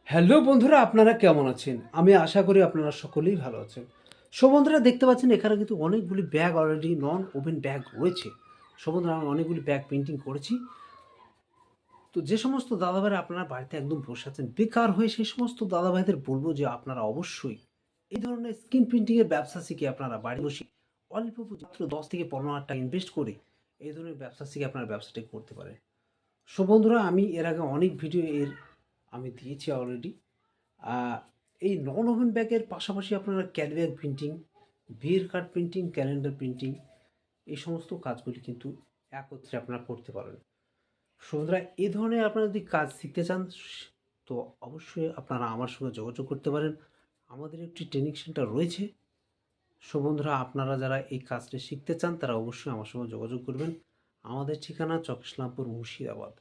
Hello বন্ধুরা, আপনারা কেমন আছেন? আমি আশা করি আপনারা সকলেই ভালো আছেন। সো বন্ধুরা, দেখতে পাচ্ছেন এখানে কিন্তু অনেকগুলি bag already non woven bag রয়েছে। সো বন্ধুরা, আমি অনেকগুলি ব্যাগ প্রিন্টিং করেছি। তো যে সমস্ত দাদাভাইরা আপনারা বাড়িতে একদম বসে আছেন বেকার হয়ে, সেই সমস্ত দাদাভাইদের বলবো যে আপনারা অবশ্যই এই ধরনের স্ক্রিন প্রিন্টিংয়ের ব্যবসা শিখে আপনারা বাড়ি বসে অল্প পুঁজি মাত্র 10 থেকে 15,000 টাকা ইনভেস্ট করে এই ধরনের ব্যবসা শিখে আপনারা ব্যবসাটি করতে পারেন। সো বন্ধুরা, আমি এর আগে অনেক ভিডিও আমি দিয়েছি অলরেডি। আ এই নন ওভেন ব্যাগের পাশাপাশি আপনারা ক্যারি ব্যাগ প্রিন্টিং, বিয়ের কার্ড প্রিন্টিং, ক্যালেন্ডার প্রিন্টিং এই সমস্ত কাজগুলি কিন্তু একত্রে আপনারা করতে পারেন। সো বন্ধুরা, এই ধরনের আপনারা যদি কাজ শিখতে চান তো অবশ্যই আপনারা আমার সঙ্গে যোগাযোগ করতে পারেন। আমাদের একটি ট্রেনিং সেন্টার রয়েছে। সো বন্ধুরা, আপনারা যারা এই কাজটি শিখতে চান তারা অবশ্যই আমার সঙ্গে যোগাযোগ করবেন। আমাদের ঠিকানা চক ইসলামপুর, মুর্শিদাবাদ।